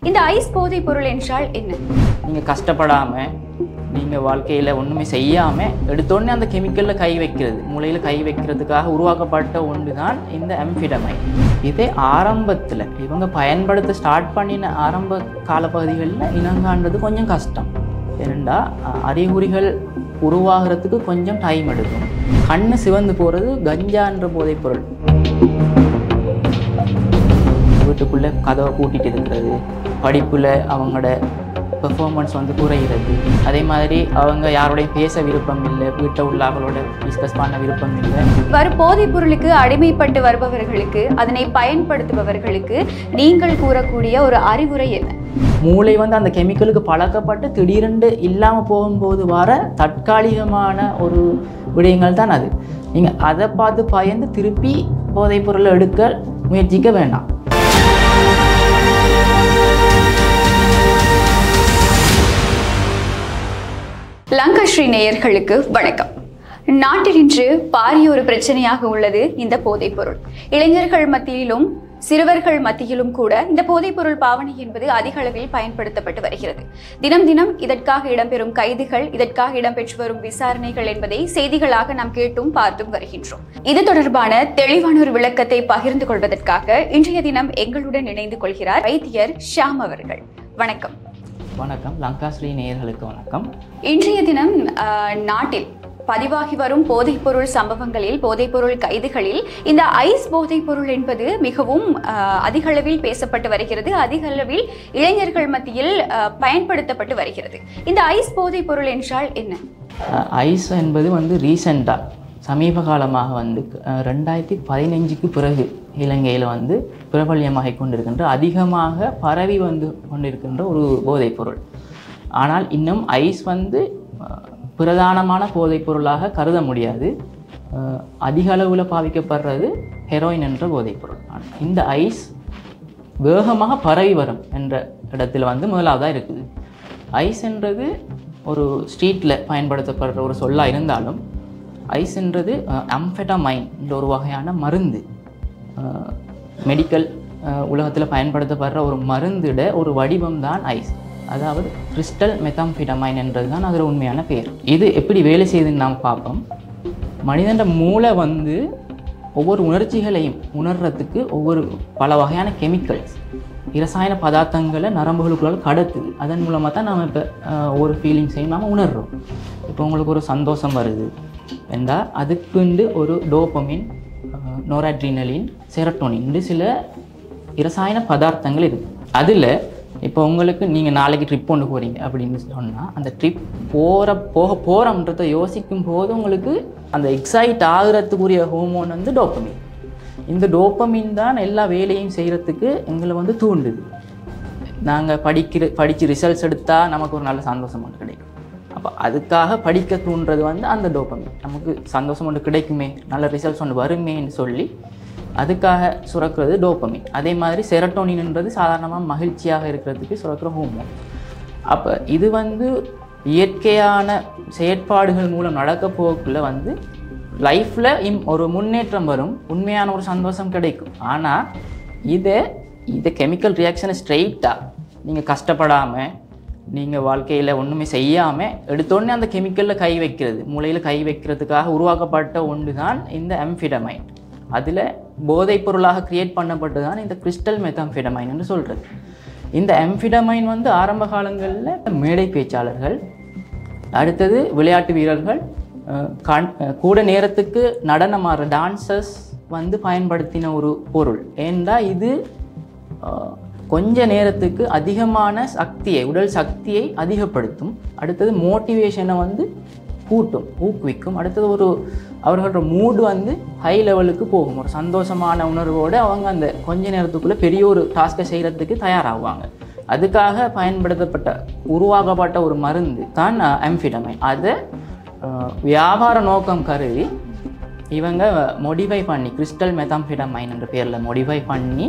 இந்த ஐஸ் போதைப் பொருள் என்றால் என்ன? நீங்கள் கஷ்டப்படாமல் நீங்கள் வாழ்க்கையில் ஒன்றுமே செய்யாமல் எடுத்தோடனே அந்த கெமிக்கலில் கை வைக்கிறது, மூளையில் கை வைக்கிறதுக்காக உருவாக்கப்பட்ட ஒன்று தான் இந்த அம்ஃபெட்டமைன். இதே ஆரம்பத்தில் இவங்க பயன்படுத்த ஸ்டார்ட் பண்ணின ஆரம்ப காலப்பகுதிகளில் இனங்காண்றது கொஞ்சம் கஷ்டம். ஏனெண்டா அறிகுறிகள் உருவாகிறதுக்கு கொஞ்சம் டைம் எடுக்கும். கண்ணு சிவந்து போகிறது கஞ்சான்ற போதைப்பொருள். வீட்டுக்குள்ளே கதவை பூட்டிட்டு இருக்கிறது, படிப்பில் அவங்களோட பெர்ஃபார்மன்ஸ் குறைகிறது. அதே மாதிரி அவங்க யாரோடையும் பேச விருப்பம் இல்லை, வீட்டில் உள்ளவங்களோட டிஸ்கஸ் பண்ண விருப்பம் இல்லை. வரும் போதைப் பொருளுக்கு அடிமைப்பட்டு வருபவர்களுக்கு, அதனை பயன்படுத்துபவர்களுக்கு நீங்கள் கூறக்கூடிய ஒரு அறிவுரை என்ன? மூளை அந்த கெமிக்கலுக்கு பழக்கப்பட்டு திடீரென்று இல்லாமல் போகும்போது வர தற்காலிகமான ஒரு விடயங்கள் தான் அது. நீங்கள் அதை பார்த்து பயந்து திருப்பி போதைப் பொருளை எடுக்க முயற்சிக்க வேண்டாம். லங்காஸ்ரீ நேயர்களுக்கு வணக்கம். நாட்டில் இன்று பாரிய ஒரு பிரச்சனையாக உள்ளது இந்த போதைப் பொருள். இளைஞர்கள் மத்தியிலும் சிறுவர்கள் மத்தியிலும் கூட இந்த போதைப் பொருள் பாவனை என்பது அதிக அளவில் பயன்படுத்தப்பட்டு வருகிறது. தினம் தினம் இதற்காக இடம்பெறும் கைதுகள், இதற்காக இடம்பெற்று வரும் விசாரணைகள் என்பதை செய்திகளாக நாம் கேட்டும் பார்த்தும் வருகின்றோம். இது தொடர்பான தெளிவான ஒரு விளக்கத்தை பகிர்ந்து கொள்வதற்காக இன்றைய தினம் எங்களுடன் இணைந்து கொள்கிறார் வைத்தியர் ஷியாம் அவர்கள். வணக்கம். வணக்கம். லங்காஸ்ரீ நேயர்களுக்கு வணக்கம். இன்றைய தினம் நாட்டில் பதிவாகி வரும் போதைப்பொருள் சம்பவங்களில், போதைப்பொருள் கைதுகளில் இந்த ஐஸ் போதைப் பொருள் என்பது மிகவும் அதிக அளவில் பேசப்பட்டு வருகிறது. அதிக அளவில் இளைஞர்கள் மத்தியில் பயன்படுத்தப்பட்டு வருகிறது. இந்த ஐஸ் போதைப் பொருள் என்றால் என்ன? ஐஸ் என்பது ரீசெண்டாக சமீப காலமாக 2015க்கு பிறகு இலங்கையில் பிரபல்யமாக கொண்டிருக்கின்ற, அதிகமாக பரவி கொண்டிருக்கின்ற ஒரு போதைப் பொருள். ஆனால் இன்னும் ஐஸ் பிரதானமான போதைப் பொருளாக கருத முடியாது. அதிக அளவில் பாவிக்கப்படுறது ஹெரோயின் என்ற போதைப் பொருள். இந்த ஐஸ் வேகமாக பரவி வரும் என்ற இடத்துல முதலாவதாக இருக்குது. ஐஸ் என்றது ஒரு ஸ்ட்ரீட்டில் பயன்படுத்தப்படுற ஒரு சொல்லாக இருந்தாலும், ஐஸ் என்றது அம்ஃபெட்டமைன் என்ற ஒரு வகையான மருந்து. மெடிக்கல் உலகத்தில் பயன்படுத்தப்படுற ஒரு மருந்திட ஒரு வடிவம் தான் ஐஸ். அதாவது கிறிஸ்டல் மெத்தாம்ஃபெட்டமைன் என்றது தான் அதில் உண்மையான பேர். இது எப்படி வேலை செய்யுதுன்னு நாம் பார்ப்போம். மனிதன் மூளை ஒவ்வொரு உணர்ச்சிகளையும் உணர்றதுக்கு பல வகையான கெமிக்கல்ஸ், இரசாயன பதார்த்தங்களை நரம்புகளுக்குள்ள கடத்துது. அதன் மூலமாக தான் நாம் இப்போ ஒவ்வொரு ஃபீலிங்ஸையும் நாம் உணர்கிறோம். இப்போ உங்களுக்கு ஒரு சந்தோஷம் வருது என்றால் அதுக்குண்டு ஒரு டோபமின், நோராட்ரினலின், செரட்டோனின் சில இரசாயன பதார்த்தங்கள் இருக்குது. அதில் இப்போ உங்களுக்கு நீங்கள் நாளைக்கு ட்ரிப் கொண்டு போகிறீங்க அப்படின்னு சொன்னால், அந்த ட்ரிப் போகிறோன்றதை யோசிக்கும் போது உங்களுக்கு அந்த எக்ஸைட் ஆகிறதுக்குரிய ஹோமோன் டோபமின். இந்த டோபமின் தான் எல்லா வேலையும் செய்கிறதுக்கு எங்களை தூண்டுது. நாங்கள் படித்து ரிசல்ட்ஸ் எடுத்தால் நமக்கு ஒரு நல்ல சந்தோஷம் ஒன்று கிடைக்கும். அப்போ அதுக்காக படிக்க தூண்டுறது அந்த டோபமின். நமக்கு சந்தோஷம் ஒன்று கிடைக்குமே, நல்ல ரிசல்ட்ஸ் ஒன்று வருமேன்னு சொல்லி அதுக்காக சுரக்கிறது டோபமின். அதே மாதிரி செரட்டோனின்ன்றது சாதாரணமாக மகிழ்ச்சியாக இருக்கிறதுக்கு சுரக்கிற ஹோமோன். அப்போ இது இயற்கையான செயற்பாடுகள் மூலம் நடக்க போக்குள்ள லைஃப்பில் ஒரு முன்னேற்றம் வரும், உண்மையான ஒரு சந்தோஷம் கிடைக்கும். ஆனால் இதை கெமிக்கல் ரியாக்ஷனை ஸ்ட்ரெயிட்டாக நீங்கள் கஷ்டப்படாமல், நீங்கள் வாழ்க்கையில் ஒன்றுமே செய்யாமல் எடுத்தோடனே அந்த கெமிக்கலில் கை வைக்கிறது, மூளையில் கை வைக்கிறதுக்காக உருவாக்கப்பட்ட ஒன்று தான் இந்த அம்ஃபெட்டமைன். அதில் போதைப் பொருளாக கிரியேட் பண்ணப்பட்டு தான் இந்த கிறிஸ்டல் மெத்தாம்ஃபெட்டமைன் என்று சொல்கிறது. இந்த அம்ஃபெட்டமைன் ஆரம்ப காலங்களில் மேடை பேச்சாளர்கள், அடுத்தது விளையாட்டு வீரர்கள், கூட நேரத்துக்கு நடனமாடுற டான்சர்ஸ் பயன்படுத்தின ஒரு பொருள். ஏன்னா இது கொஞ்ச நேரத்துக்கு அதிகமான சக்தியை, உடல் சக்தியை அதிகப்படுத்தும். அடுத்தது மோட்டிவேஷனை கூட்டும், ஊக்குவிக்கும். அடுத்தது அவர்களோட மூடு ஹை லெவலுக்கு போகும். ஒரு சந்தோஷமான உணர்வோடு அவங்க அந்த கொஞ்ச நேரத்துக்குள்ளே பெரிய ஒரு டாஸ்கை செய்கிறதுக்கு தயாராகுவாங்க. அதுக்காக உருவாக்கப்பட்ட ஒரு மருந்து தான் அம்ஃபெட்டமைன். அதை வியாபார நோக்கம் கருதி இவங்க மோடிஃபை பண்ணி, கிறிஸ்டல் மெத்தாம்ஃபெட்டமைன் என்ற பேரில் மோடிஃபை பண்ணி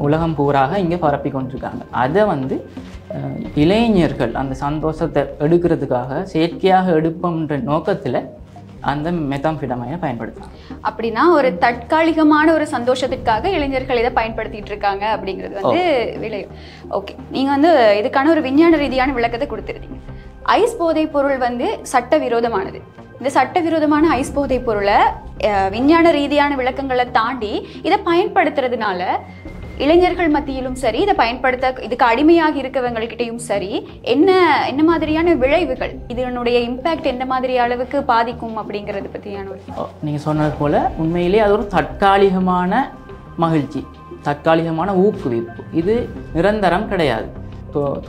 உலகம் பூராக இங்கே பரப்பி கொண்டிருக்காங்க. அதை இளைஞர்கள் அந்த சந்தோஷத்தை எடுக்கிறதுக்காக செயற்கையாக எடுப்போம்ன்ற நோக்கத்தில் அந்த மெத்தாம்ஃபெட்டமைனை பயன்படுத்தலாம். அப்படின்னா ஒரு தற்காலிகமான ஒரு சந்தோஷத்துக்காக இளைஞர்கள் இதை பயன்படுத்திட்டு இருக்காங்க அப்படிங்கிறது வந்து விலை. ஓகே, நீங்க வந்து இதுக்கான ஒரு விஞ்ஞான ரீதியான விளக்கத்தை கொடுத்துருந்தீங்க. ஐஸ் போதைப் பொருள் வந்து சட்டவிரோதமானது. இந்த சட்டவிரோதமான ஐஸ் போதைப் பொருளை விஞ்ஞான ரீதியான விளக்கங்களை தாண்டி இதை பயன்படுத்துறதுனால இளைஞர்கள் மத்தியிலும் சரி, இதை இதுக்கு அடிமையாக இருக்கவங்ககிட்டையும் சரி, என்ன மாதிரியான விளைவுகள், இதனுடைய இம்பேக்ட் எந்த மாதிரி அளவுக்கு பாதிக்கும் அப்படிங்கிறது பற்றியான ஒரு நீங்கள் சொன்னது போல் உண்மையிலே அது ஒரு தற்காலிகமான மகிழ்ச்சி, தற்காலிகமான ஊக்குவிப்பு. இது நிரந்தரம் கிடையாது.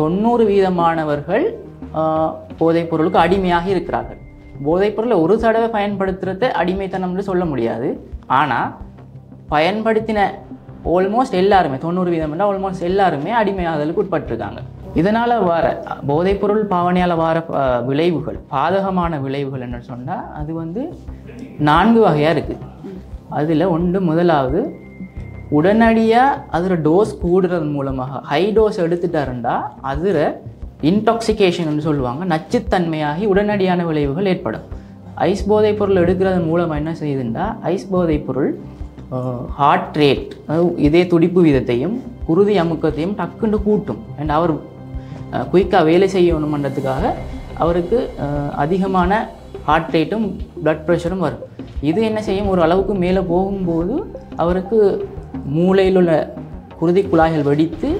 90% போதைப் பொருளுக்கு அடிமையாக இருக்கிறார்கள். போதைப் பொருளை ஒரு தடவை பயன்படுத்துறத அடிமைத்தனம்னு சொல்ல முடியாது. ஆனால் பயன்படுத்தின ஆல்மோஸ்ட் எல்லாருமே 90% ஆல்மோஸ்ட் எல்லாருமே அடிமையாதலுக்கு உட்பட்டிருக்காங்க. இதனால் வர போதைப்பொருள் பாவனையால் வர விளைவுகள், பாதகமான விளைவுகள் என்ன சொன்னால் அது வந்து 4 வகையாக இருக்குது. அதில் முதலாவது உடனடியாக அதில் டோஸ் கூடுறது மூலமாக ஹை டோஸ் எடுத்துட்டாருண்டா அதில் இன்டாக்சிகேஷன் சொல்லுவாங்க, நச்சுத்தன்மையாகி உடனடியான விளைவுகள் ஏற்படும். ஐஸ் போதைப் பொருள் எடுக்கிறதன் மூலமாக என்ன செய்யுதுண்டா, ஐஸ் போதைப் பொருள் ஹார்ட் ரேட், இதே துடிப்பு வீதத்தையும் குருதி அமுக்கத்தையும் டக்குண்டு கூட்டும். அண்ட் அவர் குயிக்காக வேலை செய்யணுமன்றதுக்காக அவருக்கு அதிகமான ஹார்ட் ரேட்டும் பிளட் ப்ரெஷரும் வரும். இது என்ன செய்யும், ஒரு அளவுக்கு மேலே போகும்போது அவருக்கு மூளையில் உள்ள குருதி குழாய்கள் வெடித்து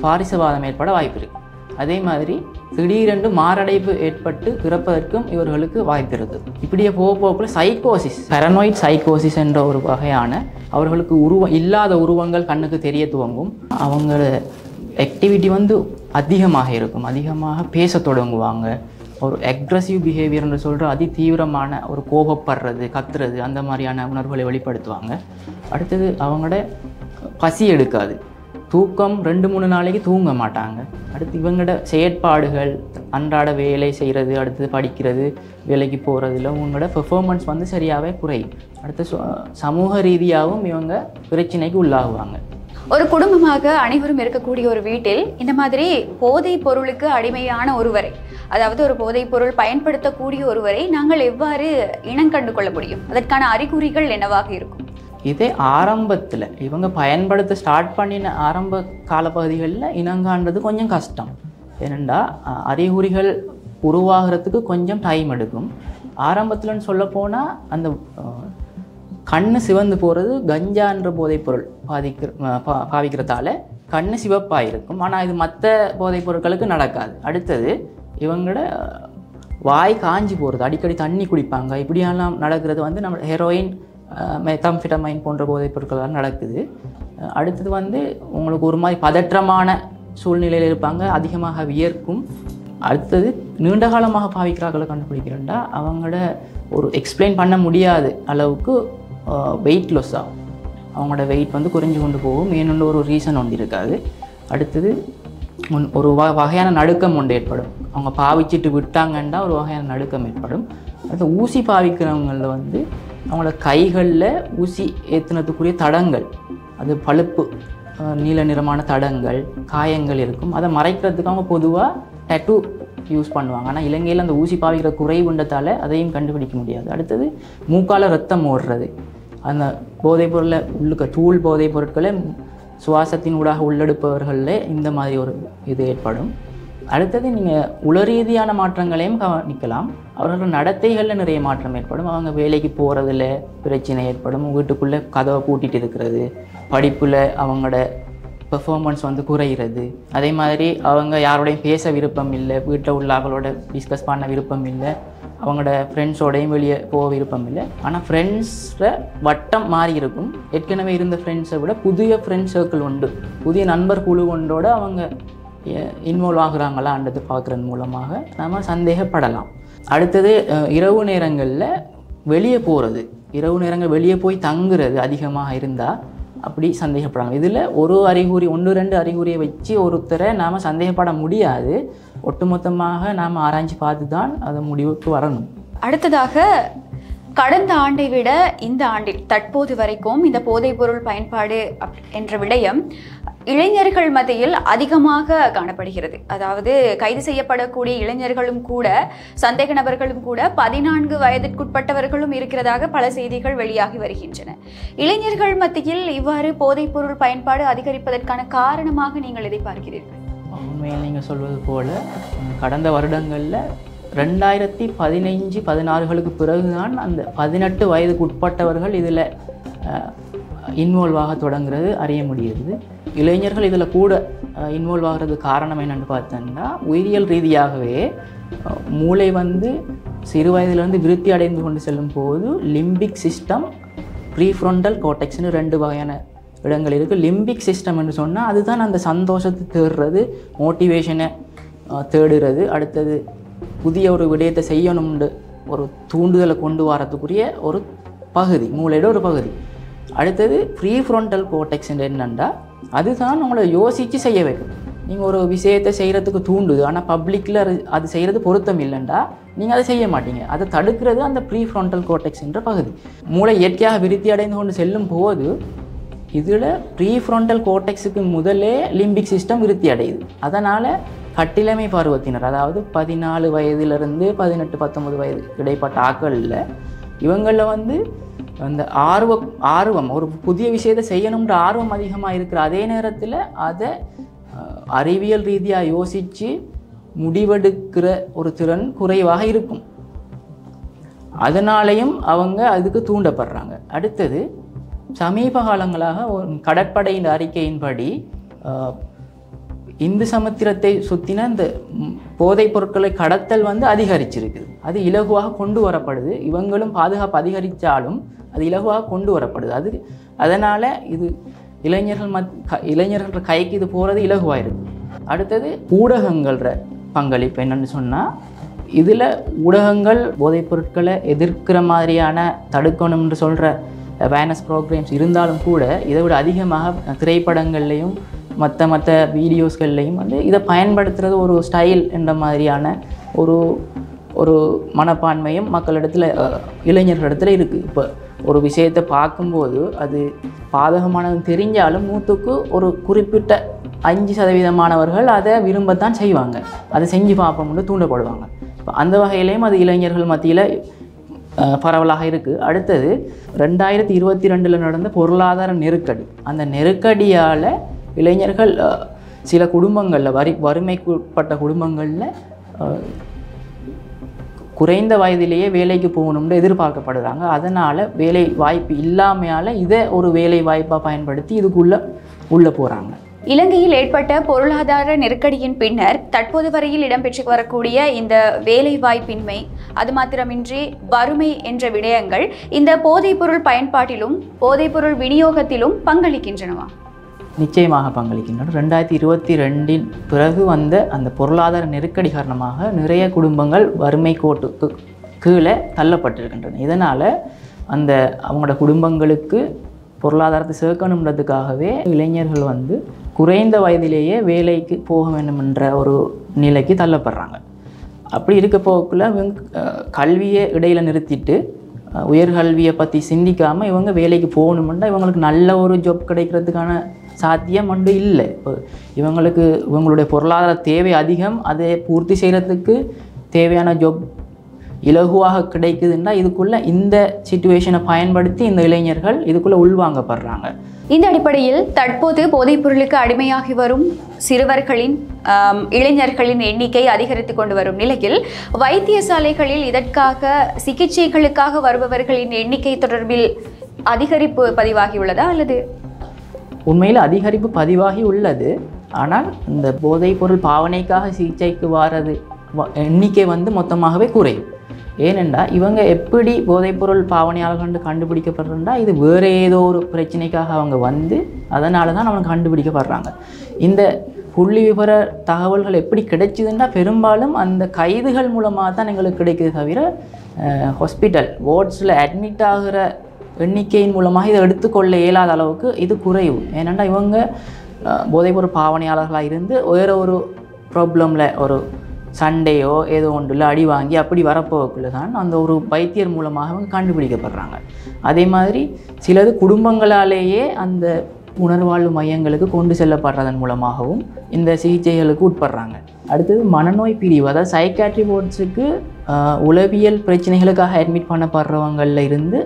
பாரிசவாதம் ஏற்பட வாய்ப்பு இருக்குது. அதே மாதிரி திடீரென்று மாரடைப்பு ஏற்பட்டு பிறப்பதற்கும் இவர்களுக்கு வாய்ப்பு இருக்குது. இப்படியே போக்குள்ள சைக்கோசிஸ், பேரனாய்ட் சைக்கோசிஸ் என்ற ஒரு வகையான அவர்களுக்கு இல்லாத உருவங்கள் கண்ணுக்கு தெரிய துவங்கும். அவங்கள ஆக்டிவிட்டி வந்து அதிகமாக இருக்கும், அதிகமாக பேச தொடங்குவாங்க. ஒரு அக்ரெசிவ் பிஹேவியர்னு சொல்கிற அதி தீவிரமான ஒரு கோபப்படுறது, கத்துறது, அந்த மாதிரியான உணர்வுகளை வெளிப்படுத்துவாங்க. அடுத்தது அவங்களோட பசி எடுக்காது, தூக்கம் 2-3 நாளைக்கு தூங்க மாட்டாங்க. அடுத்து இவங்களோட செயற்பாடுகள், அன்றாட வேலை செய்கிறது, அடுத்தது படிக்கிறது, வேலைக்கு போகிறதுல இவங்களோட பெர்ஃபார்மன்ஸ் வந்து சரியாகவே குறையும். அடுத்து சமூக ரீதியாகவும் இவங்க பிரச்சனைக்கு உள்ளாகுவாங்க. ஒரு குடும்பமாக அனைவரும் இருக்கக்கூடிய ஒரு வீட்டில் இந்த மாதிரி போதைப் பொருளுக்கு அடிமையான ஒருவரை, அதாவது ஒரு போதைப் பொருள் பயன்படுத்தக்கூடிய ஒருவரை நாங்கள் எவ்வாறு இனங்கண்டு கொள்ள முடியும்? அதற்கான அறிகுறிகள் என்னவாக இருக்கும்? இதே ஆரம்பத்தில் இவங்க பயன்படுத்த ஸ்டார்ட் பண்ணின ஆரம்ப காலப்பகுதிகளில் இனங்காண்றது கொஞ்சம் கஷ்டம். ஏனெண்டா அறிகுறிகள் உருவாகிறதுக்கு கொஞ்சம் டைம் எடுக்கும். ஆரம்பத்தில்னு சொல்ல போனால் அந்த கண்ணு சிவந்து போகிறது கஞ்சான்ற போதைப் பொருள் பாவிக்கிறதால கண்ணு சிவப்பாக இருக்கும். ஆனால் இது மற்ற போதைப் பொருட்களுக்கு நடக்காது. அடுத்தது இவங்களோட வாய் காஞ்சி போகிறது, அடிக்கடி தண்ணி குடிப்பாங்க. இப்படியெல்லாம் நடக்கிறது வந்து நம்ம ஹெரோயின், மெத்தாம்ஃபெட்டமைன் போன்ற போதைப் பொருட்களால் நடக்குது. அடுத்தது வந்து உங்களுக்கு ஒரு மாதிரி பதற்றமான சூழ்நிலையில் இருப்பாங்க, அதிகமாக வியர்க்கும். அடுத்தது நீண்ட காலமாக பாவிக்கிறார்களை கண்டுபிடிக்கிறேன்டா அவங்களோட ஒரு எக்ஸ்பிளைன் பண்ண முடியாத அளவுக்கு வெயிட் லாஸ் ஆகும். அவங்களோட வெயிட் வந்து குறைஞ்சு கொண்டு போகும். ஏன்னு ஒரு ரீசன் ஒன்று இருக்காது. அடுத்தது ஒரு வகையான நடுக்கம் ஒன்று ஏற்படும். அவங்க பாவிச்சிட்டு விட்டாங்கன்னா ஒரு வகையான நடுக்கம் ஏற்படும். அடுத்து ஊசி பாவிக்கிறவங்களில் வந்து அவங்களோட கைகளில் ஊசி ஏற்றுனதுக்குரிய தடங்கள், அது பழுப்பு நீல நிறமான தடங்கள், காயங்கள் இருக்கும். அதை மறைக்கிறதுக்கு அவங்க பொதுவாக டேட்டூ யூஸ் பண்ணுவாங்க. ஆனால் இலங்கையில் அந்த ஊசி பாவிக்கிற குறைவுண்டதால் அதையும் கண்டுபிடிக்க முடியாது. அடுத்தது மூக்கால் ரத்தம் ஓடுறது, அந்த போதைப் பொருளை தூள் போதைப் பொருட்களை சுவாசத்தின் ஊடாக உள்ளெடுப்பவர்களில் இந்த மாதிரி ஒரு இது ஏற்படும். அடுத்தது நீங்கள் உளரீதியான மாற்றங்களையும் கவனிக்கலாம். அவர்களோட நடத்தைகளில் நிறைய மாற்றம் ஏற்படும். அவங்க வேலைக்கு போகிறதுல பிரச்சனை ஏற்படும், வீட்டுக்குள்ளே கதவை பூட்டிகிட்டு இருக்கிறது, படிப்பில் அவங்களோட பெர்ஃபார்மன்ஸ் வந்து குறைகிறது. அதே மாதிரி அவங்க யாரோடையும் பேச விருப்பம் இல்லை, வீட்டில் உள்ளவங்களோட டிஸ்கஸ் பண்ண விருப்பம் இல்லை, அவங்களோட ஃப்ரெண்ட்ஸோடையும் வெளியே போக விருப்பம் இல்லை. ஆனால் ஃப்ரெண்ட்ஸில் வட்டம் மாறி இருக்கும். ஏற்கனவே இருந்த ஃப்ரெண்ட்ஸை விட புதிய ஃப்ரெண்ட்ஸ் சர்க்கிள் உண்டு, புதிய நண்பர் குழு ஒன்றோடு அவங்க இன்வால்வ் ஆகுறாங்களான்றது பார்க்குறது மூலமாக நம்ம சந்தேகப்படலாம். அடுத்தது இரவு நேரங்களில் வெளியே போகிறது, இரவு நேரங்கள் வெளியே போய் தங்குறது அதிகமாக இருந்தால் அப்படி சந்தேகப்படலாம். இதில் ஒரு அறிகுறி 1-2 அறிகுறியை வச்சு ஒருத்தரை நாம் சந்தேகப்பட முடியாது. ஒட்டுமொத்தமாக நாம் ஆராய்ச்சி பார்த்து தான் அதை முடிவுக்கு வரணும். அடுத்ததாக கடந்த ஆண்டை விட இந்த ஆண்டில் தற்போது வரைக்கும் இந்த போதைப்பொருள் பயன்பாடு என்ற விடயம் இளைஞர்கள் மத்தியில் அதிகமாக காணப்படுகிறது. அதாவது கைது செய்யப்படக்கூடிய இளைஞர்களும் கூட, சந்தேக நபர்களும் கூட 14 வயதிற்குட்பட்டவர்களும் இருக்கிறதாக பல செய்திகள் வெளியாகி வருகின்றன. இளைஞர்கள் மத்தியில் இவ்வாறு போதைப்பொருள் பயன்பாடு அதிகரிப்பதற்கான காரணமாக நீங்கள் எதை பார்க்கிறீர்கள்? உண்மையில் நீங்கள் சொல்வது போல கடந்த வருடங்களில் 2015-16களுக்கு பிறகுதான் அந்த 18 வயதுக்கு உட்பட்டவர்கள் இதில் இன்வால்வ் ஆக தொடங்குறது அறிய முடியுது. இளைஞர்கள் இதில் கூட இன்வால்வ் ஆகிறது காரணம் என்னென்னு பார்த்தோம்னா, உயிரியல் ரீதியாகவே மூளை வந்து சிறு வயதிலிருந்து விருத்தி அடைந்து கொண்டு செல்லும் போது லிம்பிக் சிஸ்டம், ப்ரீஃப்ரண்டல் கோர்டெக்ஸ்னு 2 வகையான இடங்கள் இருக்குது. லிம்பிக் சிஸ்டம் என்று சொன்னால் அதுதான் அந்த சந்தோஷத்தை தேடுறது, மோட்டிவேஷனை தேடுறது, அடுத்தது புதிய ஒரு விடயத்தை செய்யணும்னு ஒரு தூண்டுதலை கொண்டு வரத்துக்குரிய ஒரு பகுதி, மூளையோட ஒரு பகுதி. அடுத்தது ப்ரீஃப்ரண்டல் கோர்டெக்ஸ் என்னென்னா அதுதான் உங்களை யோசித்து செய்ய வைக்கும். நீங்கள் ஒரு விஷயத்தை செய்கிறதுக்கு தூண்டுது, ஆனால் பப்ளிக்கில் அது செய்கிறது பொருத்தம் இல்லைண்டா நீங்கள் அதை செய்ய மாட்டீங்க. அதை தடுக்கிறது அந்த ப்ரீஃப்ரண்டல் கோர்டெக்ஸ் என்ற பகுதி. மூளை இயற்கையாக விருத்தி அடைந்து கொண்டு செல்லும் போது இதில் ப்ரீஃப்ரண்டல் கோர்டெக்ஸுக்கு முதலே லிம்பிக் சிஸ்டம் விருத்தி அடையுது. அதனால் கட்டிலமை பருவத்தினர், அதாவது 14 வயதிலிருந்து 18-19 வயது இடைப்பட்ட ஆட்களில் இவங்களில் வந்து அந்த ஆர்வம் ஒரு புதிய விஷயத்தை செய்யணுன்ற ஆர்வம் அதிகமாக இருக்கிற அதே நேரத்தில் அதை அறிவியல் ரீதியாக யோசித்து முடிவெடுக்கிற ஒரு திறன் குறைவாக இருக்கும். அதனாலையும் அவங்க அதுக்கு தூண்டப்படுறாங்க. அடுத்தது சமீப காலங்களாக கடற்படையின் அறிக்கையின்படி இந்து சமுத்திரத்தை சுற்றின இந்த போதைப் பொருட்களை கடத்தல் வந்து அதிகரிச்சிருக்குது. அது இலகுவாக கொண்டு வரப்படுது. இவங்களும் பாதுகாப்பு அதிகரித்தாலும் அது இலகுவாக கொண்டு வரப்படுது. அதனால் இது இளைஞர்கள் கைக்கு இது போகிறது இலகுவாக இருக்குது. அடுத்தது ஊடகங்கள பங்களிப்பு என்னென்னு சொன்னால், இதில் ஊடகங்கள் போதைப் பொருட்களை எதிர்க்கிற மாதிரியான தடுக்கணும்னு சொல்கிற அவேர்னஸ் ப்ரோக்ராம்ஸ் இருந்தாலும் கூட இதை விட அதிகமாக திரைப்படங்கள்லையும் மற்ற வீடியோஸ்கள்லையும் வந்து இதை பயன்படுத்துகிறது ஒரு ஸ்டைல் என்ற மாதிரியான ஒரு மனப்பான்மையும் மக்களிடத்தில், இளைஞர்களிடத்தில் இருக்குது. இப்போ ஒரு விஷயத்தை பார்க்கும்போது அது பாதகமானது தெரிஞ்சாலும் 100க்கு ஒரு குறிப்பிட்ட 5% அதை விரும்பத்தான் செய்வாங்க. அதை செஞ்சு பார்ப்போம்னு தூண்டப்படுவாங்க. இப்போ அந்த வகையிலையும் அது இளைஞர்கள் மத்தியில் பரவலாக இருக்குது. அடுத்தது 2022 நடந்த பொருளாதார நெருக்கடி. அந்த நெருக்கடியால் இளைஞர்கள் சில குடும்பங்களில் வறுமைக்குட்பட்ட குடும்பங்களில் குறைந்த வயதிலேயே வேலைக்கு போகணும்னு எதிர்பார்க்கப்படுறாங்க. அதனால் வேலை வாய்ப்பு இல்லாமையால் இதை ஒரு வேலை வாய்ப்பாக பயன்படுத்தி உள்ளே போகிறாங்க. இலங்கையில் ஏற்பட்ட பொருளாதார நெருக்கடியின் பின்னர் தற்போது வரையில் இடம்பெற்று வரக்கூடிய இந்த வேலை வாய்ப்பின்மை, அது மாத்திரமின்றி வறுமை என்ற விடயங்கள் இந்த போதைப்பொருள் பயன்பாட்டிலும் போதைப்பொருள் விநியோகத்திலும் பங்களிக்கின்றனவா? நிச்சயமாக பங்களிக்கின்றன. 2022 பிறகு வந்த அந்த பொருளாதார நெருக்கடி காரணமாக நிறைய குடும்பங்கள் வறுமை கோட்டுக்கு கீழே தள்ளப்பட்டிருக்கின்றன. இதனால் அவங்களோட குடும்பங்களுக்கு பொருளாதாரத்தை சேர்க்கணுன்றதுக்காகவே இளைஞர்கள் வந்து குறைந்த வயதிலேயே வேலைக்கு போக வேண்டும் என்ற ஒரு நிலைக்கு தள்ளப்படுறாங்க. அப்படி இருக்க போக்குள்ள கல்வியை இடையில் நிறுத்திட்டு உயர்கல்வியை பற்றி சிந்திக்காமல் இவங்க வேலைக்கு போகணுமெண்டா இவங்களுக்கு நல்ல ஒரு ஜாப் கிடைக்கிறதுக்கான சாத்தியம் ஒன்று இல்லை. இப்போ இவங்களுடைய பொருளாதார தேவை அதிகம், அதை பூர்த்தி செய்கிறதுக்கு தேவையான ஜாப் இலகுவாக கிடைக்குதுன்னா இதுக்குள்ளே இந்த சிச்சுவேஷனை பயன்படுத்தி இந்த இளைஞர்கள் இதுக்குள்ளே உள்வாங்கப்படுறாங்க. இந்த அடிப்படையில் தற்போது போதைப்பொருளுக்கு அடிமையாகி வரும் சிறுவர்களின் இளைஞர்களின் எண்ணிக்கை அதிகரித்து கொண்டு வரும் நிலையில் வைத்தியசாலைகளில் இதற்காக சிகிச்சைகளுக்காக வருபவர்களின் எண்ணிக்கை தொடர்பில் அதிகரிப்பு பதிவாகியுள்ளதா அல்லது? உண்மையில் அதிகரிப்பு பதிவாகி உள்ளது. ஆனால் இந்த போதைப்பொருள் பாவனைக்காக சிகிச்சைக்கு வாரது எண்ணிக்கை வந்து மொத்தமாகவே குறையும். ஏனென்றால் இவங்க எப்படி போதைப்பொருள் பாவனையாளர்கள் கண்டுபிடிக்கப்படுறா, இது வேறு ஏதோ ஒரு பிரச்சனைக்காக அவங்க வந்து அதனால தான் அவங்க கண்டுபிடிக்கப்படுறாங்க. இந்த புள்ளி விவர தகவல்கள் எப்படி கிடைச்சிதுன்னா பெரும்பாலும் அந்த கைதுகள் மூலமாக தான் எங்களுக்கு கிடைக்குது தவிர ஹாஸ்பிட்டல் வார்ட்ஸில் அட்மிட் ஆகிற எண்ணிக்கையின் மூலமாக இதை எடுத்துக்கொள்ள இயலாத அளவுக்கு இது குறைவு. ஏனென்றால் இவங்க போதைப்பொருள் பாவனையாளர்களாக இருந்து வேறு ஒரு ப்ராப்ளமில் ஒரு சண்டையோ ஏதோ ஒன்றில் அடி வாங்கி அப்படி வரப்போக்குள்ள தான் அந்த ஒரு வைத்தியர் மூலமாக அவங்க கண்டுபிடிக்கப்படுறாங்க. அதே மாதிரி சிலது குடும்பங்களாலேயே அந்த உணர்வாழ்வு மையங்களுக்கு கொண்டு செல்லப்படுறதன் மூலமாகவும் இந்த சிகிச்சைகளுக்கு உட்படுறாங்க. அடுத்தது மனநோய் பிரிவு, அதாவது சைக்காட்ரி வார்ட்ஸுக்கு உளவியல் பிரச்சனைகளுக்காக அட்மிட் பண்ணப்படுறவங்களில் இருந்து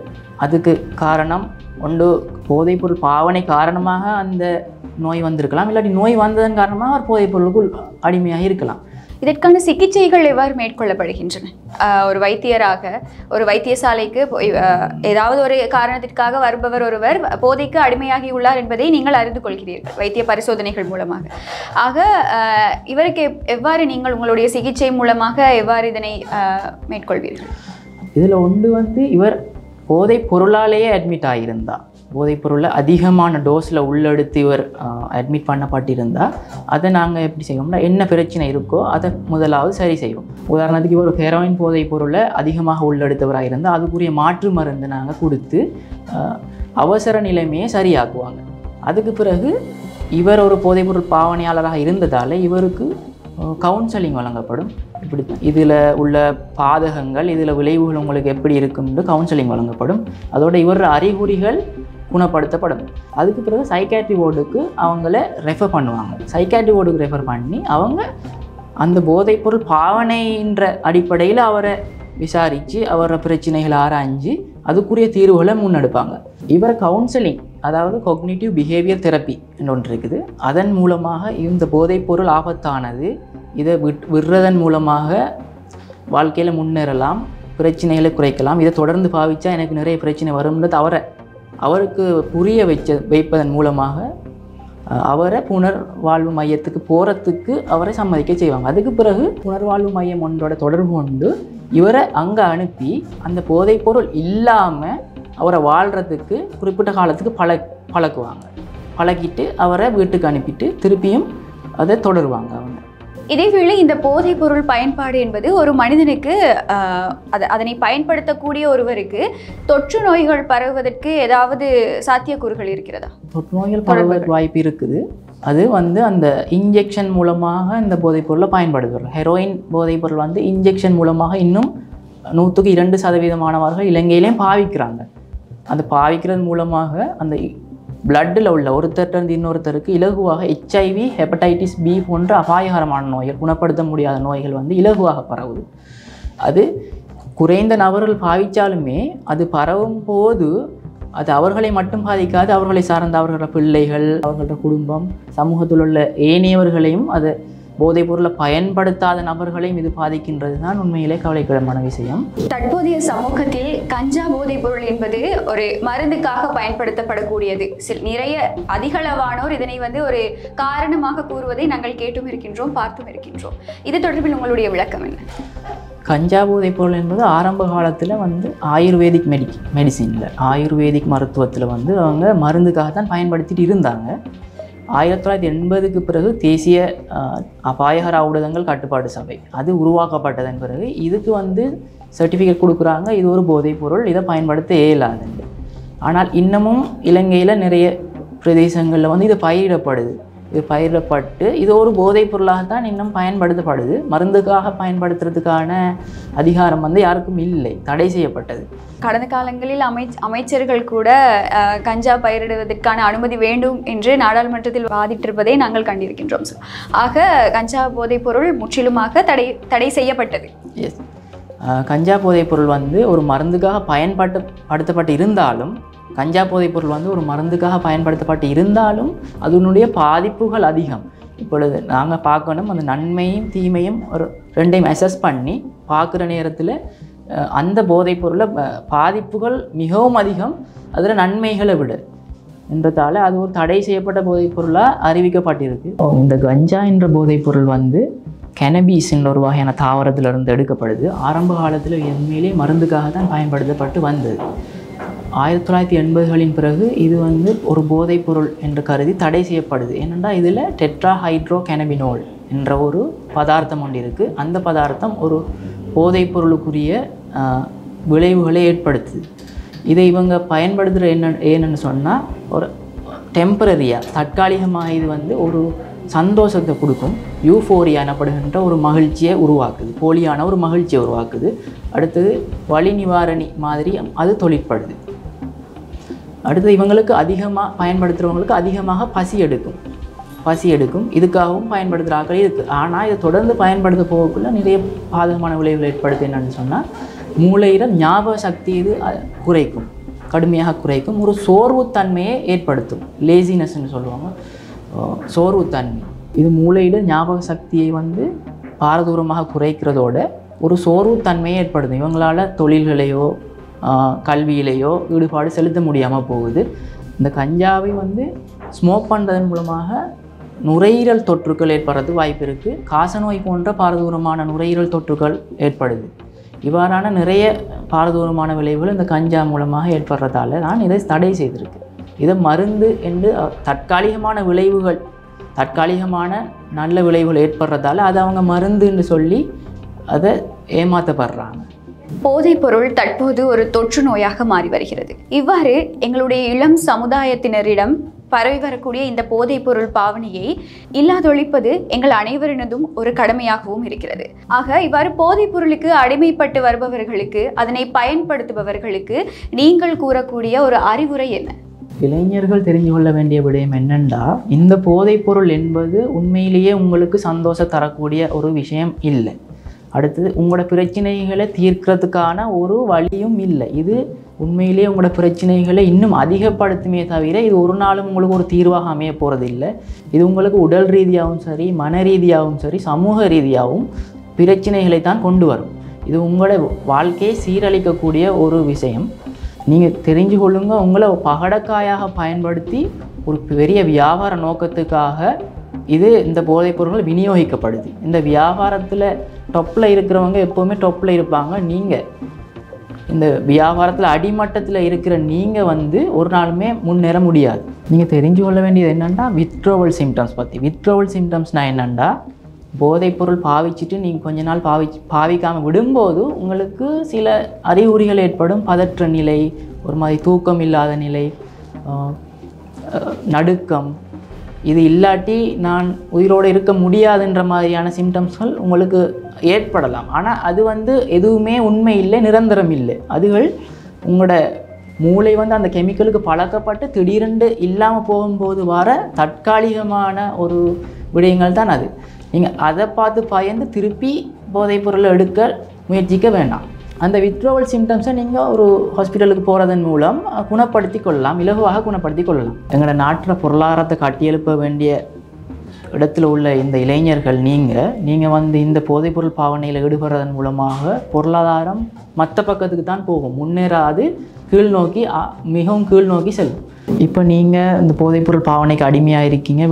அதுக்கு காரணம் ஒன்று போதைப்பொருள் பாவனை காரணமாக அந்த நோய் வந்திருக்கலாம், இல்லாட்டி நோய் வந்ததன் காரணமாக ஒரு போதைப்பொருளுக்கு அடிமையாக இருக்கலாம். இதற்கான சிகிச்சைகள் எவ்வாறு மேற்கொள்ளப்படுகின்றன? ஒரு வைத்தியராக ஒரு வைத்தியசாலைக்கு ஏதாவது ஒரு காரணத்திற்காக வருபவர் ஒருவர் போதைக்கு அடிமையாகியுள்ளார் என்பதை நீங்கள் அறிந்து கொள்கிறீர்கள் வைத்திய பரிசோதனைகள் மூலமாக. ஆக இவருக்கு எவ்வாறு நீங்கள் உங்களுடைய சிகிச்சை மூலமாக எவ்வாறு இதனை மேற்கொள்வீர்கள்? இதில் ஒன்று இவர் போதைப் பொருளாலேயே அட்மிட் ஆகியிருந்தார், போதைப்பொருளை அதிகமான டோஸில் உள்ளெடுத்து இவர் அட்மிட் பண்ணப்பட்டிருந்தால் அதை நாங்கள் எப்படி செய்வோம்னா என்ன பிரச்சனை இருக்கோ அதை முதலாவது சரி செய்வோம். உதாரணத்துக்கு இவர் ஹெரோயின் போதைப் பொருளை அதிகமாக உள்ளெடுத்தவராக இருந்தால் அதுக்குரிய மாற்று மருந்து நாங்கள் கொடுத்து அவசர நிலைமையை சரியாக்குவாங்க. அதுக்கு பிறகு இவர் ஒரு போதைப்பொருள் பாவனையாளராக இருந்ததால் இவருக்கு கவுன்சலிங் வழங்கப்படும். இப்படி இதில் உள்ள பாதகங்கள் இதில் விளைவுகள் உங்களுக்கு எப்படி இருக்குன்னு கவுன்சலிங் வழங்கப்படும். அதோட இவர் அறிகுறிகள் குணப்படுத்தப்படும். அதுக்கு பிறகு சைக்காட்ரி வார்டுக்கு அவங்கள ரெஃபர் பண்ணுவாங்க. சைக்காட்ரி வார்டுக்கு ரெஃபர் பண்ணி அவங்க அந்த போதைப்பொருள் பாவனைன்ற அடிப்படையில் அவரை விசாரித்து அவரோட பிரச்சனைகளை ஆராய்ஞ்சு அதுக்குரிய தீர்வுகளை முன்னெடுப்பாங்க. இவர் கவுன்சிலிங், அதாவது காக்னிட்டிவ் பிஹேவியர் தெரப்பி என்று ஒன்று இருக்குது. அதன் மூலமாக இந்த போதைப்பொருள் ஆபத்தானது, இதை விடுறதன் மூலமாக வாழ்க்கையில் முன்னேறலாம், பிரச்சனைகளை குறைக்கலாம், இதை தொடர்ந்து பாவித்தா எனக்கு நிறைய பிரச்சனை வரும்ன்றது அவருக்கு புரிய வைப்பதன் மூலமாக அவரை புனர்வாழ்வு மையத்துக்கு போகிறதுக்கு அவரை சம்மதிக்க செய்வாங்க. அதுக்கு பிறகு புனர்வாழ்வு மையம் ஒன்றோட தொடர்பு கொண்டு இவரை அங்கே அனுப்பி அந்த போதைப்பொருள் இல்லாமல் அவரை வாழ்கிறதுக்கு குறிப்பிட்ட காலத்துக்கு பழக்குவாங்க. பழக்கிட்டு அவரை வீட்டுக்கு அனுப்பிட்டு திருப்பியும் அதை தொடருவாங்க அவங்க. இதேவேளை இந்த போதைப் பொருள் பயன்பாடு என்பது ஒரு மனிதனுக்கு அதனை பயன்படுத்தக்கூடிய ஒருவருக்கு தொற்று நோய்கள் பரவுவதற்கு ஏதாவது சாத்தியக்கூறுகள் இருக்கிறதா? தொற்று நோய்கள் பரவுவதற்கு வாய்ப்பு இருக்குது. அது அந்த இன்ஜெக்ஷன் மூலமாக இந்த போதைப் பொருளை பயன்படுத்துகிறோம். ஹெரோயின் போதைப் பொருள் இன்ஜெக்ஷன் மூலமாக இன்னும் 100% இலங்கையிலையும் பாவிக்கிறாங்க. அந்த பாவிக்கிறது மூலமாக அந்த பிளட்டில் உள்ள ஒருத்தர்கிட்ட இன்னொருத்தருக்கு இலகுவாக HIV, ஹெப்படைட்டிஸ் B போன்ற அபாயகரமான நோய்கள், குணப்படுத்த முடியாத நோய்கள் இலகுவாக பரவுது. அது குறைந்த நபர்கள் பாவித்தாலுமே அது பரவும் போது அது அவர்களை மட்டும் பாதிக்காது, அவர்களை சார்ந்த அவர்களோட பிள்ளைகள், அவர்களோட குடும்பம், சமூகத்தில் உள்ள ஏனையவர்களையும் அது போதைப் பொருளை பயன்படுத்தாத நபர்களையும் இது பாதிக்கின்றது தான் உண்மையிலே கவலைக்கிடமான விஷயம். தற்போதைய சமூகத்தில் கஞ்சா போதைப் பொருள் என்பது ஒரு மருந்துக்காக பயன்படுத்தப்படக்கூடியது. நிறைய அதிகளவானோர் இதனை ஒரு காரணமாக கூறுவதை நாங்கள் கேட்டும் இருக்கின்றோம், பார்த்தும் இருக்கின்றோம். இது தொடர்பில் உங்களுடைய விளக்கம் என்ன? கஞ்சா போதைப் பொருள் என்பது ஆரம்ப காலத்தில் ஆயுர்வேதிக் மெடிசினில் ஆயுர்வேதிக் மருத்துவத்தில் அவங்க மருந்துக்காக தான் பயன்படுத்திட்டு இருந்தாங்க. 1980க்கு பிறகு தேசிய அபாயகர ஊடகங்கள் கட்டுப்பாடு சபை அது உருவாக்கப்பட்டதன் பிறகு இதுக்கு சர்டிஃபிகேட் கொடுக்குறாங்க, இது ஒரு போதைப் பொருள், இதை பயன்படுத்த இயலாதுண்டு. ஆனால் இன்னமும் இலங்கையில் நிறைய பிரதேசங்களில் இது பயிரிடப்படுது. இது பயிரிடப்பட்டு இது ஒரு போதைப் பொருளாகத்தான் இன்னும் பயன்படுத்தப்படுது. மருந்துக்காக பயன்படுத்துறதுக்கான அதிகாரம் யாருக்கும் இல்லை, தடை செய்யப்பட்டது. கடந்த காலங்களில் அமைச்சர்கள் கூட கஞ்சா பயிரிடுவதற்கான அனுமதி வேண்டும் என்று நாடாளுமன்றத்தில் வாதிட்டிருப்பதை நாங்கள் கண்டிருக்கின்றோம். ஆக கஞ்சா போதைப் பொருள் முற்றிலுமாக தடை செய்யப்பட்டது. எஸ், கஞ்சா போதைப் பொருள் ஒரு மருந்துக்காக பயன்படுத்தப்பட்டு இருந்தாலும், கஞ்சா போதைப் பொருள் ஒரு மருந்துக்காக பயன்படுத்தப்பட்டு இருந்தாலும் அதனுடைய பாதிப்புகள் அதிகம். இப்பொழுது நாங்கள் பார்க்கணும், அந்த நன்மையும் தீமையும் ஒரு ரெண்டையும் அசஸ் பண்ணி பார்க்குற நேரத்தில் அந்த போதைப் பொருளை பாதிப்புகள் மிகவும் அதிகம் அதில் நன்மைகளை விட என்றதால் அது ஒரு தடை செய்யப்பட்ட போதைப் பொருளாக அறிவிக்கப்பட்டிருக்கு. இந்த கஞ்சா என்ற போதைப் பொருள் கெனபீஸ் என்ற ஒரு வகையான தாவரத்திலிருந்து எடுக்கப்படுது. ஆரம்ப காலத்தில் உண்மையிலே மருந்துக்காக தான் பயன்படுத்தப்பட்டு வந்தது. 1980களின் பிறகு இது ஒரு போதைப் பொருள் என்று கருதி தடை செய்யப்படுது. ஏனென்றால் இதில் டெட்ராஹைட்ரோ கேனபினோல் என்ற ஒரு பதார்த்தம் ஒன்று இருக்குது. அந்த பதார்த்தம் ஒரு போதைப் பொருளுக்குரிய விளைவுகளை ஏற்படுத்துது. இதை இவங்க பயன்படுத்துகிற என்னென்னு சொன்னால் ஒரு டெம்பரரியாக தற்காலிகமாக இது ஒரு சந்தோஷத்தை கொடுக்கும். யூஃபோரியா எனப்படுகின்ற ஒரு மகிழ்ச்சியை உருவாக்குது, போலியான ஒரு மகிழ்ச்சியை உருவாக்குது. அடுத்தது வலி நிவாரணி மாதிரி அது தொழிற்படுது. அடுத்தது இவங்களுக்கு அதிகமாக பயன்படுத்துகிறவங்களுக்கு அதிகமாக பசி எடுக்கும். இதுக்காகவும் பயன்படுத்துகிறாக்களே இருக்குது. ஆனால் இதை தொடர்ந்து பயன்படுத்த போகக்குள்ள நிறைய பாதகமான விளைவுகள் ஏற்படுது. என்னென்னு சொன்னால் மூளையில் ஞாபக சக்தி இது குறைக்கும், கடுமையாக குறைக்கும். ஒரு சோர்வுத்தன்மையை ஏற்படுத்தும், லேசினஸ்ன்னு சொல்லுவாங்க, சோர்வுத்தன்மை. இது மூளையில் ஞாபக சக்தியை வந்து பாரதூரமாக குறைக்கிறதோட ஒரு சோர்வுத்தன்மையை ஏற்படுத்தும். இவங்களால் தொழில்களையோ கல்வியிலேயோ ஈடுபாடு செலுத்த முடியாமல் போகுது. இந்த கஞ்சாவை வந்து ஸ்மோக் பண்ணுறதன் மூலமாக நுரையீரல் தொற்றுக்கள் ஏற்படுறதுக்கு வாய்ப்பு இருக்குது. காசநோய் போன்ற பாரதூரமான நுரையீரல் தொற்றுக்கள் ஏற்படுது. இவ்வாறான நிறைய பாரதூரமான விளைவுகள் இந்த கஞ்சா மூலமாக ஏற்படுறதால நான் இதை தடை செய்திருக்கு. இதை மருந்து என்று தற்காலிகமான விளைவுகள், தற்காலிகமான நல்ல விளைவுகள் ஏற்படுறதால அதை அவங்க மருந்துன்னு சொல்லி அதை ஏமாற்றப்படுறாங்க. போதைப்பொருள் தற்போது ஒரு தொற்று நோயாக மாறி வருகிறது. இவ்வாறு எங்களுடைய இளம் சமுதாயத்தினரிடம் பரவி வரக்கூடிய இந்த போதைப்பொருள் பாவனையை இல்லாதொழிப்பது எங்கள் அனைவரினதும் ஒரு கடமையாகவும் இருக்கிறது. ஆக இவ்வாறு போதைப்பொருளுக்கு அடிமைப்பட்டு வருபவர்களுக்கு, அதனை பயன்படுத்துபவர்களுக்கு நீங்கள் கூறக்கூடிய ஒரு அறிவுரை என்ன? இளைஞர்கள் தெரிஞ்சு கொள்ள வேண்டிய விடயம் என்னென்னா, இந்த போதைப்பொருள் என்பது உண்மையிலேயே உங்களுக்கு சந்தோஷம் தரக்கூடிய ஒரு விஷயம் இல்லை. அடுத்தது உங்களோட பிரச்சனைகளை தீர்க்கிறதுக்கான ஒரு வழியும் இல்லை. இது உண்மையிலேயே உங்களோட பிரச்சனைகளை இன்னும் அதிகப்படுத்துமே தவிர இது ஒரு நாளும் உங்களுக்கு ஒரு தீர்வாக அமைய போகிறது இல்லை. இது உங்களுக்கு உடல் ரீதியாகவும் சரி, மன ரீதியாகவும் சரி, சமூக ரீதியாகவும் பிரச்சனைகளை தான் கொண்டு வரும். இது உங்களோட வாழ்க்கையை சீரழிக்கக்கூடிய ஒரு விஷயம். நீங்கள் தெரிஞ்சு கொள்ளுங்க, உங்களை பகடக்காயாக பயன்படுத்தி ஒரு பெரிய வியாபார நோக்கத்துக்காக இந்த போதைப்பொருட்கள் விநியோகிக்கப்படுது. இந்த வியாபாரத்தில் டொப்பில் இருக்கிறவங்க எப்போவுமே டொப்பில் இருப்பாங்க. நீங்கள் இந்த வியாபாரத்தில் அடிமட்டத்தில் இருக்கிற நீங்கள் வந்து ஒரு நாளுமே முன்னேற முடியாது. நீங்கள் தெரிஞ்சு கொள்ள வேண்டியது என்னென்னா வித்ட்ரோவல் சிம்டம்ஸ் பற்றி. வித்ட்ரோவல் சிம்டம்ஸ்னால் என்னென்னா, போதைப்பொருள் பாவிச்சுட்டு நீங்கள் கொஞ்ச நாள் பாவிக்காமல் விடும்போது உங்களுக்கு சில அறிகுறிகள் ஏற்படும். பதற்ற நிலை, ஒரு மாதிரி தூக்கம் இல்லாத நிலை, நடுக்கம். இது இல்லாட்டி நான் உயிரோடு இருக்க முடியாதுன்ற மாதிரியான சிம்டம்ஸ்கள் உங்களுக்கு ஏற்படலாம். ஆனால் அது வந்து எதுவுமே உண்மை இல்லை, நிரந்தரம் இல்லை. அதுகள் உங்களோட மூளை வந்து அந்த கெமிக்கலுக்கு பழக்கப்பட்டு திடீரென்று இல்லாமல் போகும்போது வர தற்காலிகமான ஒரு விடயங்கள் தான் அது. நீங்கள் அதை பார்த்து பயந்து திருப்பி போதைப்பொருளை எடுக்க முயற்சிக்க வேண்டாம். அந்த வித்ட்ரோவல் சிம்டம்ஸை நீங்கள் ஒரு ஹாஸ்பிட்டலுக்கு போகிறதன் மூலம் குணப்படுத்தி கொள்ளலாம், இலகுவாக குணப்படுத்தி கொள்ளலாம். எங்களோட நாட்டில் பொருளாதாரத்தை கட்டியெழுப்ப வேண்டிய இடத்துல உள்ள இந்த இளைஞர்கள் நீங்கள் வந்து இந்த போதைப்பொருள் பாவனையில் ஈடுபடுறதன் மூலமாக பொருளாதாரம் மற்ற பக்கத்துக்கு தான் போகும், முன்னேறாது, மிகவும் கீழ் நோக்கி செல்லும். இப்போ நீங்கள் இந்த போதைப்பொருள் பாவனைக்கு அடிமையாக இருக்கீங்க,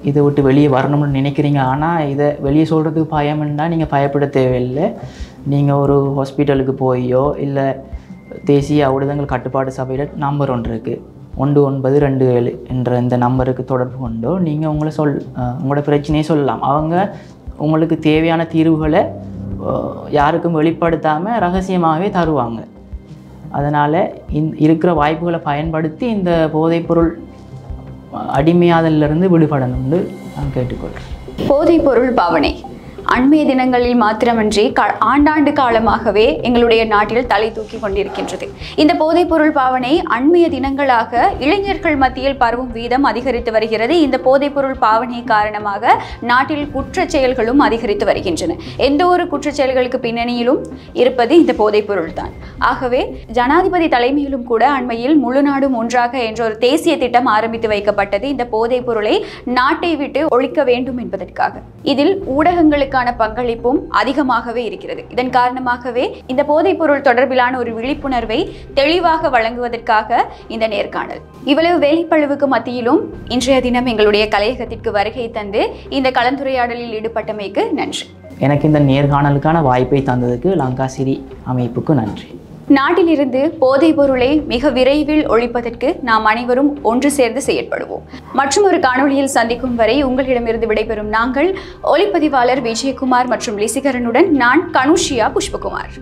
இதை விட்டு வெளியே வரணும்னு நினைக்கிறீங்க. ஆனால் இதை வெளியே சொல்கிறதுக்கு பயம்னா நீங்கள் பயப்பட தேவையில்லை. நீங்கள் ஒரு ஹாஸ்பிட்டலுக்கு போயோ இல்லை தேசிய ஊடகங்கள் கட்டுப்பாடு சபையில் நம்பர் ஒன்று இருக்குது, 1927 என்ற இந்த நம்பருக்கு தொடர்பு கொண்டோ நீங்கள் உங்களோட பிரச்சனையை சொல்லலாம். அவங்க உங்களுக்கு தேவையான தீர்வுகளை யாருக்கும் வெளிப்படுத்தாமல் ரகசியமாகவே தருவாங்க. அதனால் இருக்கிற வாய்ப்புகளை பயன்படுத்தி இந்த போதைப்பொருள் அடிமையாதலிருந்து விடுபடணும்னு நான் கேட்டுக்கொள்கிறேன். போதைப்பொருள் பாவனை அண்மைய தினங்களில் மாத்திரமன்றி ஆண்டாண்டு காலமாகவே எங்களுடைய நாட்டில் தலை தூக்கி கொண்டிருக்கின்றது. இந்த போதைப்பொருள் பாவனை அண்மைய தினங்களாக இளைஞர்கள் மத்தியில் பரவும் வீதம் அதிகரித்து வருகிறது. இந்த போதைப்பொருள் பாவனை காரணமாக நாட்டில் குற்றச் செயல்களும் அதிகரித்து வருகின்றன. எந்த ஒரு குற்றச் செயல்களுக்கு பின்னணியிலும் இருப்பது இந்த போதைப்பொருள் தான். ஆகவே ஜனாதிபதி தலைமையிலும் கூட அண்மையில் முழு நாடும் ஒன்றாக என்ற ஒரு தேசிய திட்டம் ஆரம்பித்து வைக்கப்பட்டது. இந்த போதைப் பொருளை நாட்டை விட்டு ஒழிக்க வேண்டும் என்பதற்காக. இதில் ஊடகங்களுக்கு பங்களிப்பும் அதிகமாகவே இருக்கிறது. இதன் காரணமாகவே இந்த போதைப் பொருள் தொடர்பிலான ஒரு விழிப்புணர்வை தெளிவாக வழங்குவதற்காக இந்த நேர்காணல். இவ்வளவு வேலைப்பளுவுக்கு மத்தியிலும் இன்றைய தினம் எங்களுடைய கலையகத்திற்கு வருகை தந்து இந்த கலந்துரையாடலில் ஈடுபட்டமைக்கு நன்றி. எனக்கு இந்த நேர்காணலுக்கான வாய்ப்பை தந்ததுக்கு லங்காசிரி அமைப்புக்கு நன்றி. நாட்டிலிருந்து போதைப் பொருளை மிக விரைவில் ஒழிப்பதற்கு நாம் அனைவரும் ஒன்று சேர்ந்து செயற்படுவோம். மற்றும் ஒரு காணொளியில் சந்திக்கும் வரை உங்களிடமிருந்து விடைபெறும் நாங்கள் ஒளிப்பதிவாளர் விஜயகுமார் மற்றும் லிசிகரனுடன் நான் கனுஷியா புஷ்பகுமார்.